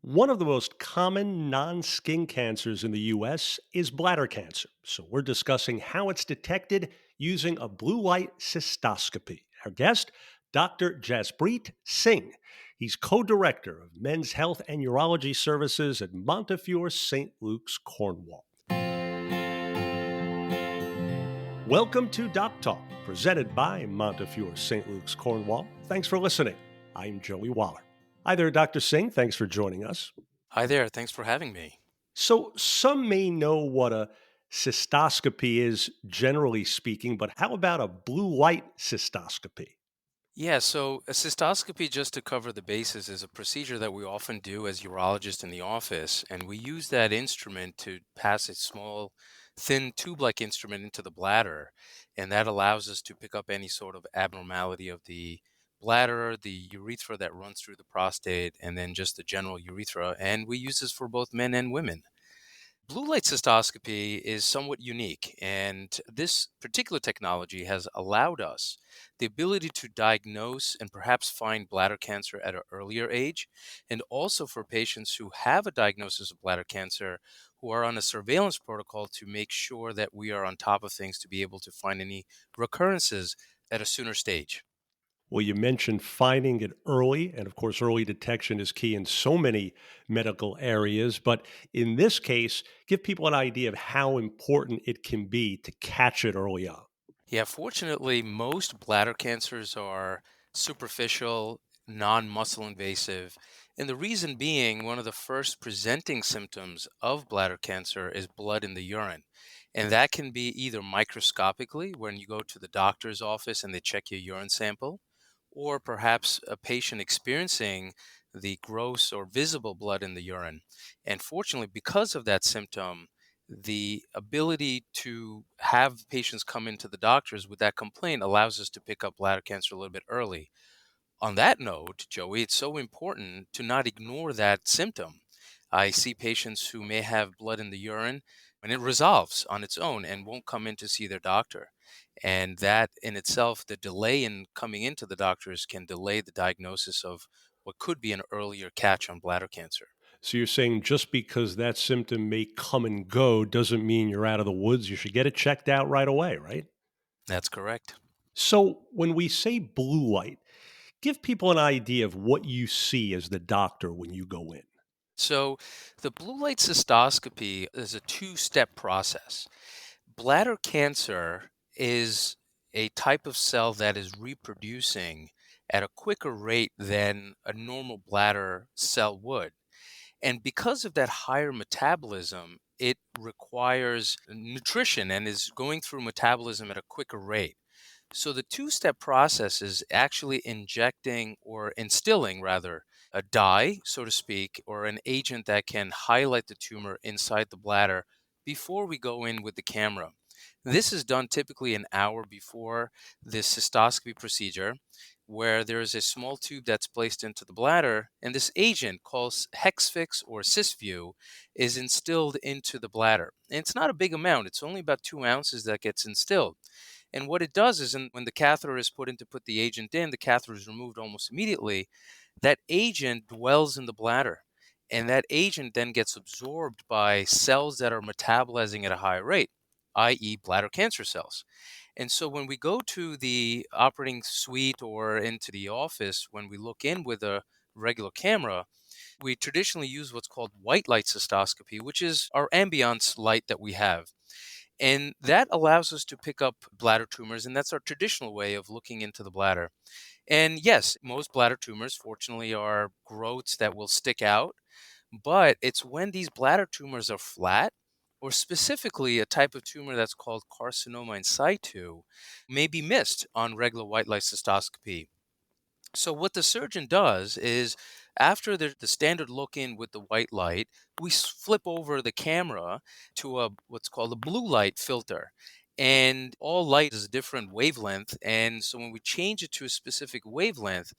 One of the most common non skin cancers in the US is bladder cancer. So, we're discussing how it's detected using a blue light cystoscopy. Our guest, Dr. Jaspreet Singh. He's co director of Men's Health and Urology Services at Montefiore St. Luke's, Cornwall. Welcome to Doc Talk, presented by Montefiore St. Luke's, Cornwall. Thanks for listening. I'm Joey Waller. Hi there, Dr. Singh. Thanks for joining us. Hi there. Thanks for having me. So, some may know what a cystoscopy is, generally speaking, but how about a blue light cystoscopy? Yeah, so a cystoscopy, just to cover the bases, is a procedure that we often do as urologists in the office. And we use that instrument to pass a small, thin tube like instrument into the bladder. And that allows us to pick up any sort of abnormality of the bladder, the urethra that runs through the prostate, and then just the general urethra. And we use this for both men and women. Blue light cystoscopy is somewhat unique, and this particular technology has allowed us the ability to diagnose and perhaps find bladder cancer at an earlier age, and also for patients who have a diagnosis of bladder cancer who are on a surveillance protocol to make sure that we are on top of things to be able to find any recurrences at a sooner stage. Well, you mentioned finding it early, and of course, early detection is key in so many medical areas. But in this case, give people an idea of how important it can be to catch it early on. Yeah, fortunately, most bladder cancers are superficial, non muscle invasive. And the reason being, one of the first presenting symptoms of bladder cancer is blood in the urine. And that can be either microscopically, when you go to the doctor's office and they check your urine sample, or perhaps a patient experiencing the gross or visible blood in the urine. And fortunately, because of that symptom, the ability to have patients come into the doctors with that complaint allows us to pick up bladder cancer a little bit early. On that note, Joey, it's so important to not ignore that symptom. I see patients who may have blood in the urine and it resolves on its own and won't come in to see their doctor. And that in itself, the delay in coming into the doctors can delay the diagnosis of what could be an earlier catch on bladder cancer. So, you're saying just because that symptom may come and go doesn't mean you're out of the woods. You should get it checked out right away, right? That's correct. So, when we say blue light, give people an idea of what you see as the doctor when you go in. So, the blue light cystoscopy is a two-step process. Bladder cancer is a type of cell that is reproducing at a quicker rate than a normal bladder cell would. And because of that higher metabolism, it requires nutrition and is going through metabolism at a quicker rate. So the two-step process is actually injecting or instilling rather a dye, so to speak, or an agent that can highlight the tumor inside the bladder before we go in with the camera. This is done typically an hour before the cystoscopy procedure, where there is a small tube that's placed into the bladder, and this agent called Hexfix or Cysview is instilled into the bladder. And it's not a big amount; it's only about 2 ounces that gets instilled. And what it does is, when the catheter is put in to put the agent in, the catheter is removed almost immediately. That agent dwells in the bladder. And that agent then gets absorbed by cells that are metabolizing at a high rate, i.e., bladder cancer cells. And so when we go to the operating suite or into the office, when we look in with a regular camera, we traditionally use what's called white light cystoscopy, which is our ambiance light that we have. And that allows us to pick up bladder tumors, and that's our traditional way of looking into the bladder. And yes, most bladder tumors, fortunately, are growths that will stick out, but it's when these bladder tumors are flat, or specifically a type of tumor that's called carcinoma in situ, may be missed on regular white light cystoscopy. So what the surgeon does is, after the standard look in with the white light, we flip over the camera to a what's called a blue light filter. And all light is a different wavelength. And so when we change it to a specific wavelength,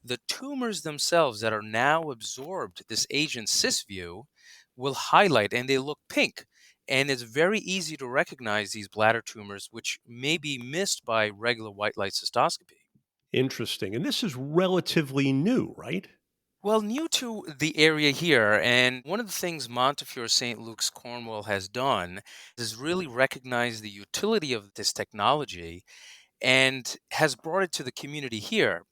the tumors themselves that are now absorbed this agent Cysview will highlight and they look pink. And it's very easy to recognize these bladder tumors, which may be missed by regular white light cystoscopy. Interesting. And this is relatively new, right? Well, new to the area here, and one of the things Montefiore St. Luke's Cornwall has done is really recognize the utility of this technology and has brought it to the community here.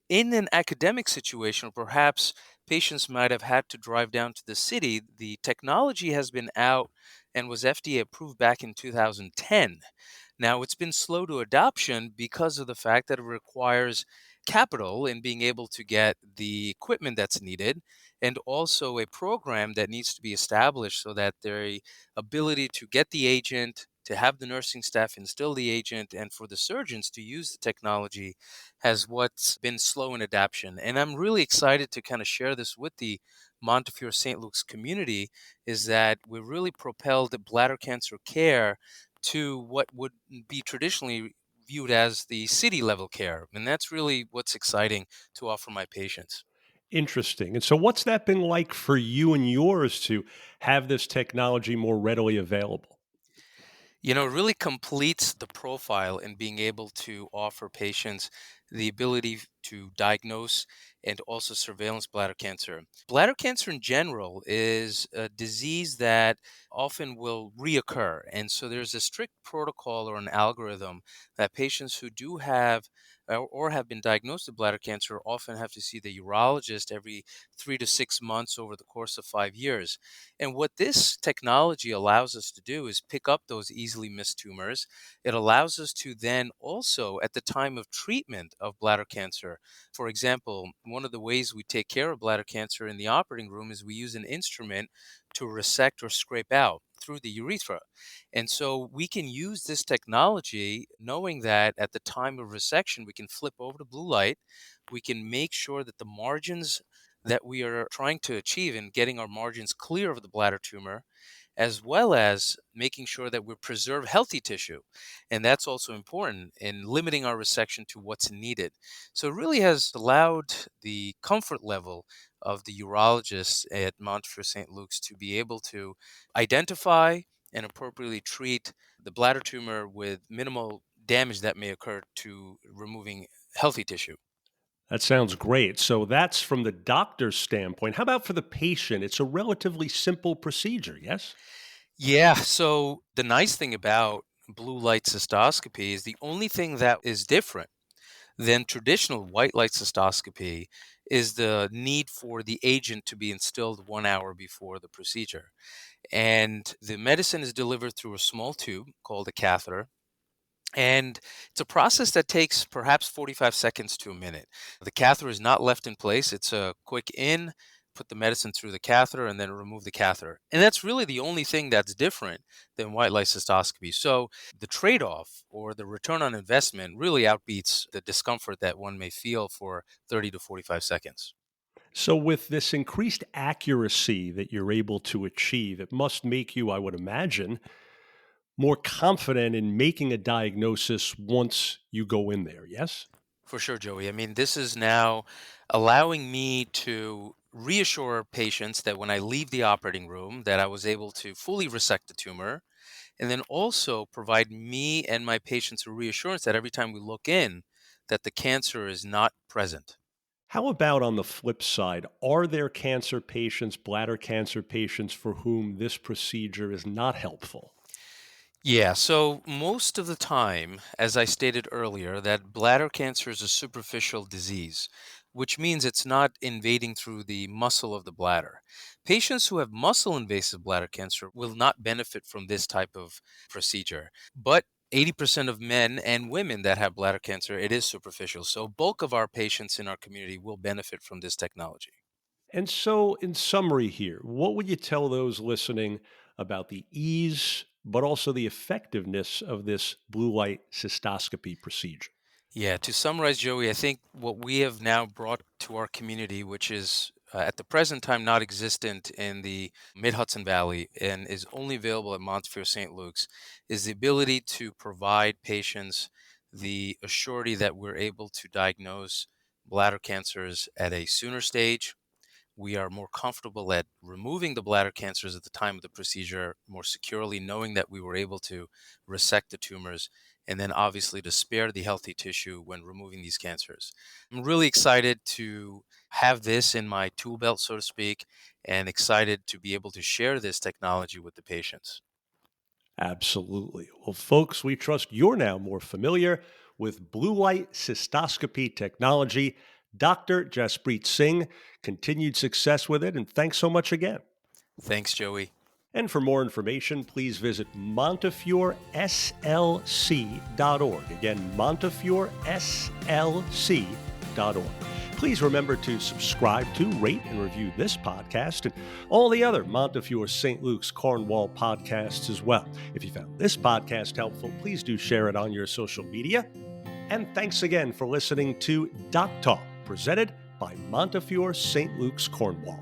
In an academic situation, perhaps patients might have had to drive down to the city. The technology has been out and was FDA approved back in 2010. Now, it's been slow to adoption because of the fact that it requires capital in being able to get the equipment that's needed, and also a program that needs to be established so that the ability to get the agent, to have the nursing staff instill the agent, and for the surgeons to use the technology has what's been slow in adoption. And I'm really excited to kind of share this with the Montefiore St. Luke's community is that we really propelled the bladder cancer care to what would be traditionally viewed as the city level care. And that's really what's exciting to offer my patients. Interesting. And so, what's that been like for you and yours to have this technology more readily available? It really completes the profile in being able to offer patients the ability to diagnose and also surveillance bladder cancer. Bladder cancer in general is a disease that often will reoccur. And so there's a strict protocol or an algorithm that patients who do have or have been diagnosed with bladder cancer often have to see the urologist every 3 to 6 months over the course of 5 years. And what this technology allows us to do is pick up those easily missed tumors. It allows us to then also, at the time of treatment of bladder cancer, for example, one of the ways we take care of bladder cancer in the operating room is we use an instrument to resect or scrape out through the urethra. And so we can use this technology knowing that at the time of resection, we can flip over to blue light. We can make sure that the margins that we are trying to achieve in getting our margins clear of the bladder tumor, as well as making sure that we preserve healthy tissue. And that's also important in limiting our resection to what's needed. So it really has allowed the comfort level of the urologists at Montefiore St. Luke's to be able to identify and appropriately treat the bladder tumor with minimal damage that may occur to removing healthy tissue. That sounds great. So, that's from the doctor's standpoint. How about for the patient? It's a relatively simple procedure, yes? Yeah. So the nice thing about blue light cystoscopy is the only thing that is different than traditional white light cystoscopy is the need for the agent to be instilled 1 hour before the procedure. And the medicine is delivered through a small tube called a catheter. And it's a process that takes perhaps 45 seconds to a minute. The catheter is not left in place. It's a quick in, put the medicine through the catheter, and then remove the catheter. And that's really the only thing that's different than white light cystoscopy. So the trade off or the return on investment really outbeats the discomfort that one may feel for 30 to 45 seconds. So, with this increased accuracy that you're able to achieve, it must make you, I would imagine, more confident in making a diagnosis once you go in there, yes? For sure, Joey. I mean, this is now allowing me to reassure patients that when I leave the operating room that I was able to fully resect the tumor and then also provide me and my patients a reassurance that every time we look in that the cancer is not present. How about on the flip side? Are there cancer patients, bladder cancer patients, for whom this procedure is not helpful? Yeah, so most of the time, as I stated earlier, that bladder cancer is a superficial disease, which means it's not invading through the muscle of the bladder. Patients who have muscle invasive bladder cancer will not benefit from this type of procedure. But 80% of men and women that have bladder cancer, it is superficial. So bulk of our patients in our community will benefit from this technology. And so, in summary, here, what would you tell those listening about the ease, but also the effectiveness of this blue light cystoscopy procedure? Yeah, to summarize, Joey, I think what we have now brought to our community, which is at the present time not existent in the Mid Hudson Valley and is only available at Montefiore St. Luke's, is the ability to provide patients the assurity that we're able to diagnose bladder cancers at a sooner stage. We are more comfortable at removing the bladder cancers at the time of the procedure more securely, knowing that we were able to resect the tumors. and then obviously to spare the healthy tissue when removing these cancers. I'm really excited to have this in my tool belt, so to speak, and excited to be able to share this technology with the patients. Absolutely. Well, folks, we trust you're now more familiar with blue light cystoscopy technology. Dr. Jaspreet Singh, continued success with it, and thanks so much again. Thanks, Joey. And for more information, please visit MontefioreSLC.org. Again, MontefioreSLC.org. Please remember to subscribe to, rate, and review this podcast and all the other Montefiore St. Luke's Cornwall podcasts as well. If you found this podcast helpful, please do share it on your social media. And thanks again for listening to Doc Talk, presented by Montefiore St. Luke's Cornwall.